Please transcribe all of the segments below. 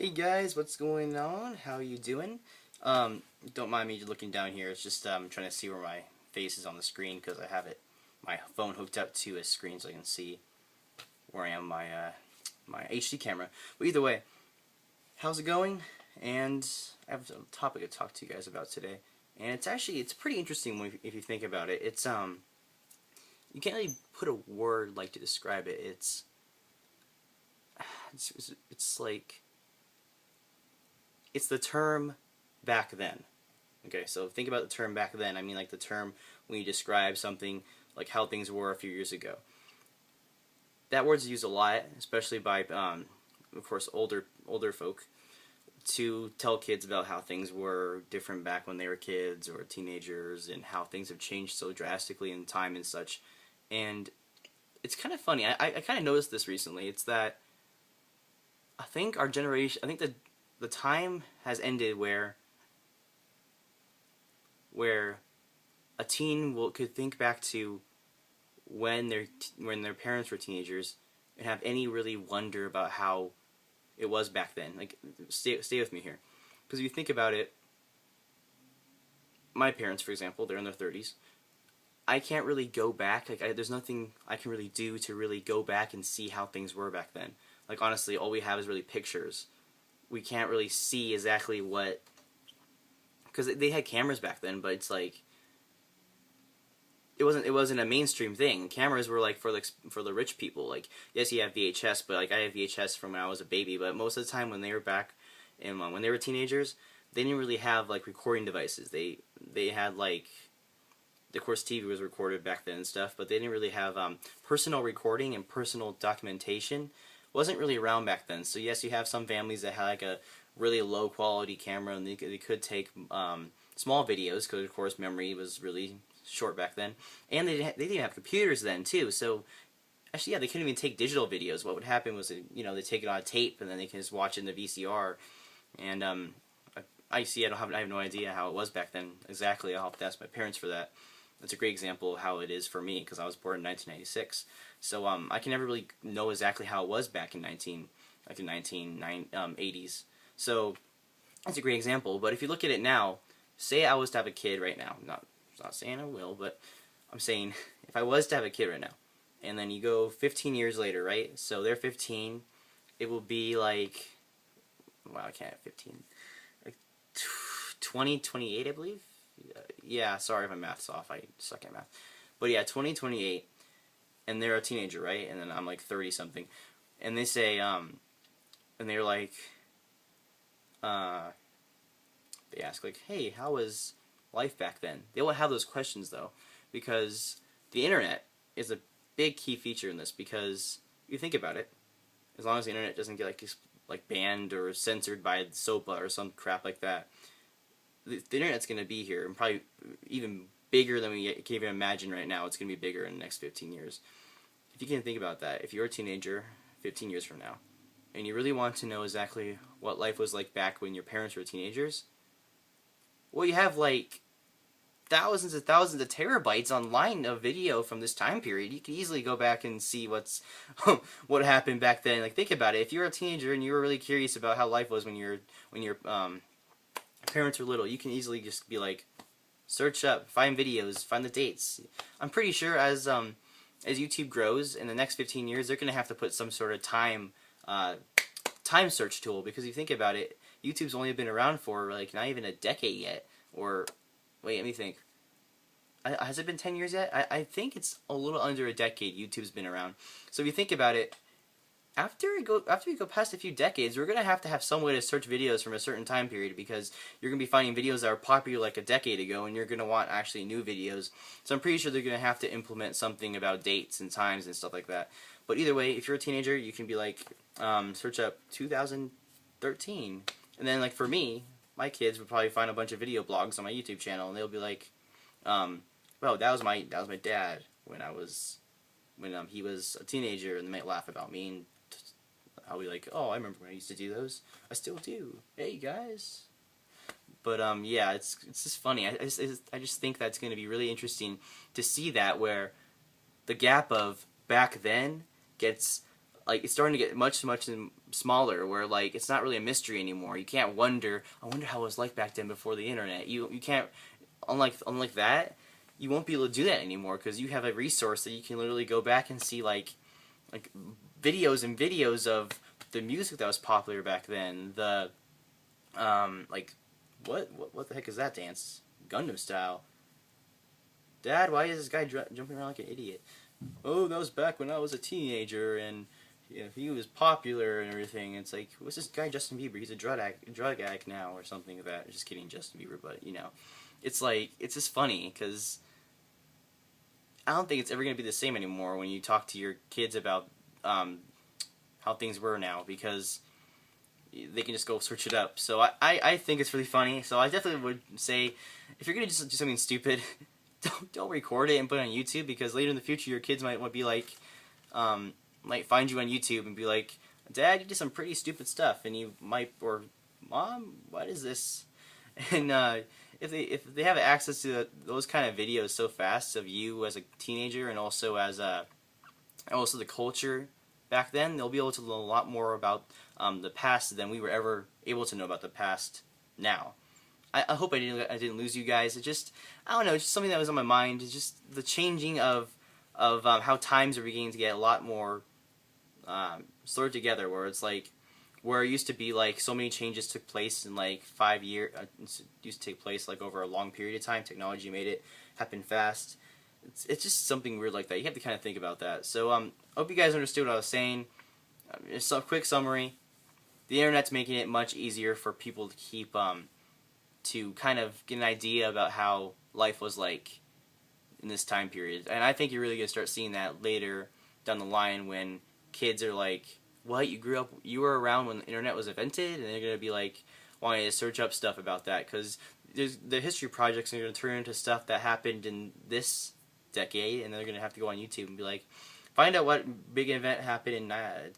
Hey guys, what's going on? How you doing? Don't mind me looking down here. It's just trying to see where my face is on the screen because I have my phone hooked up to a screen so I can see where I am my HD camera. But either way, how's it going? And I have a topic to talk to you guys about today, and it's pretty interesting if you think about it. You can't really put a word like to describe it. It's like it's the term back then. Okay, so think about the term back then. I mean like the term when you describe something like how things were a few years ago. That word's used a lot, especially by, of course, older folk, to tell kids about how things were different back when they were kids or teenagers and how things have changed so drastically in time and such. And it's kind of funny. I kind of noticed this recently. It's that I think our generation, I think the time has ended where a teen could think back to when their parents were teenagers and have any really wonder about how it was back then. Like, stay with me here, because if you think about it, my parents, for example, they're in their 30s. I can't really go back. Like, there's nothing I can really do to really go back and see how things were back then. Like, honestly, all we have is really pictures. We can't really see exactly what, because they had cameras back then, but it's like it wasn't a mainstream thing. Cameras were like for the rich people. Like, yes, you have VHS, but like I have VHS from when I was a baby. But most of the time when they were back and when they were teenagers, they didn't really have like recording devices. They had like, of course, TV was recorded back then and stuff, but they didn't really have personal recording and personal documentation. Wasn't really around back then. So yes, you have some families that had like a really low quality camera and they could take small videos because of course memory was really short back then, and they didn't have computers then too. So actually, yeah, they couldn't even take digital videos. What would happen was they take it on a tape and then they can just watch it in the VCR. And I see. I have no idea how it was back then exactly. I'll have to ask my parents for that. That's a great example of how it is for me because I was born in 1996. So I can never really know exactly how it was back in 1980s. So that's a great example. But if you look at it now, say I was to have a kid right now. I'm not saying I will, but I'm saying if I was to have a kid right now, and then you go 15 years later, right? So they're 15. It will be like, wow, I can't have 15. Like 2028, I believe. Yeah, sorry if my math's off. I suck at math. But yeah, 2028, and they're a teenager, right? And then I'm like 30 something, and they say, and they're like, they ask like, hey, how was life back then? They won't have those questions though, because the internet is a big key feature in this. Because you think about it, as long as the internet doesn't get like banned or censored by SOPA or some crap like that, the internet's going to be here, and probably even bigger than we can even imagine right now. It's going to be bigger in the next 15 years. If you can think about that, if you're a teenager 15 years from now, and you really want to know exactly what life was like back when your parents were teenagers, well, you have like thousands and thousands of terabytes online of video from this time period. You can easily go back and see what happened back then. Like, think about it. If you're a teenager and you were really curious about how life was when your parents were little, you can easily just be like, search up, find videos, find the dates. I'm pretty sure as YouTube grows in the next 15 years, they're going to have to put some sort of time search tool, because if you think about it, YouTube's only been around for like not even a decade yet. Or wait, let me think. Has it been 10 years yet? I think it's a little under a decade YouTube's been around. So if you think about it, after we go past a few decades, we're going to have some way to search videos from a certain time period, because you're going to be finding videos that were popular like a decade ago, and you're going to want actually new videos. So I'm pretty sure they're going to have to implement something about dates and times and stuff like that. But either way, if you're a teenager, you can be like, search up 2013. And then, like, for me, my kids would probably find a bunch of video blogs on my YouTube channel, and they'll be like, well, that was my dad when he was a teenager, and they might laugh about me, and I'll be like, oh, I remember when I used to do those. I still do. Hey, guys. But yeah, it's just funny. I just think that's going to be really interesting to see that, where the gap of back then gets, like, it's starting to get much smaller, where like it's not really a mystery anymore. You can't wonder, I wonder how it was like back then before the internet. You can't, unlike that, you won't be able to do that anymore because you have a resource that you can literally go back and see like videos and videos of the music that was popular back then. The like what the heck is that dance? Gundam style. Dad, why is this guy jumping around like an idiot? Oh, that was back when I was a teenager and he was popular and everything. It's like, what's this guy Justin Bieber? He's a drug addict now or something like that. Just kidding, Justin Bieber, but you know, it's like, it's just funny because I don't think it's ever going to be the same anymore when you talk to your kids about how things were now, because they can just go search it up. So I think it's really funny. So I definitely would say, if you're going to just do something stupid, don't record it and put it on YouTube, because later in the future your kids might be like, might find you on YouTube and be like, Dad, you did some pretty stupid stuff, and you might, or Mom, what is this? And if they have access to those kind of videos so fast of you as a teenager, and also as also the culture back then, they'll be able to learn a lot more about the past than we were ever able to know about the past now. I hope I didn't lose you guys. It just, I don't know, it's just something that was on my mind. It's just the changing of how times are beginning to get a lot more sorted together, where it's like, where it used to be like so many changes took place in like 5 years, used to take place like over a long period of time. Technology made it happen fast. It's just something weird like that. You have to kind of think about that. So I hope you guys understood what I was saying. Just a quick summary. The internet's making it much easier for people to keep to kind of get an idea about how life was like in this time period. And I think you're really going to start seeing that later down the line, when kids are like, what, you were around when the internet was invented? And they're going to be like wanting to search up stuff about that, because the history projects are going to turn into stuff that happened in this decade, and they're going to have to go on YouTube and be like, find out what big event happened in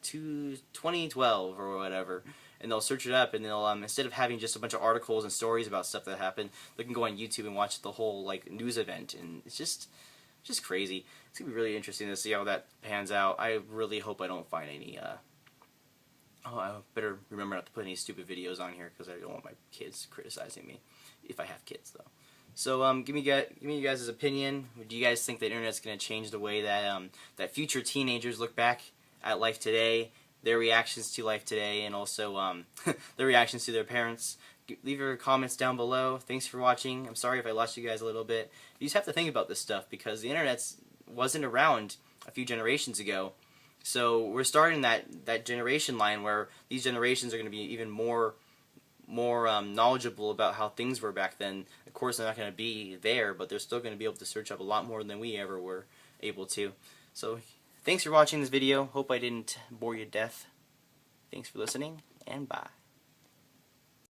2012 or whatever, and they'll search it up, and they'll instead of having just a bunch of articles and stories about stuff that happened, they can go on YouTube and watch the whole like news event, and it's just crazy. It's gonna be really interesting to see how that pans out. I really hope I don't find any. Oh, I better remember not to put any stupid videos on here, because I don't want my kids criticizing me, if I have kids though. So give me you guys' opinion. Do you guys think the internet's going to change the way that that future teenagers look back at life today, their reactions to life today, and also their reactions to their parents? Leave your comments down below. Thanks for watching. I'm sorry if I lost you guys a little bit. You just have to think about this stuff, because the internet wasn't around a few generations ago. So we're starting that generation line where these generations are going to be even more knowledgeable about how things were back then. Of course, they're not going to be there, but they're still going to be able to search up a lot more than we ever were able to. So thanks for watching this video. Hope I didn't bore you to death. Thanks for listening, and bye.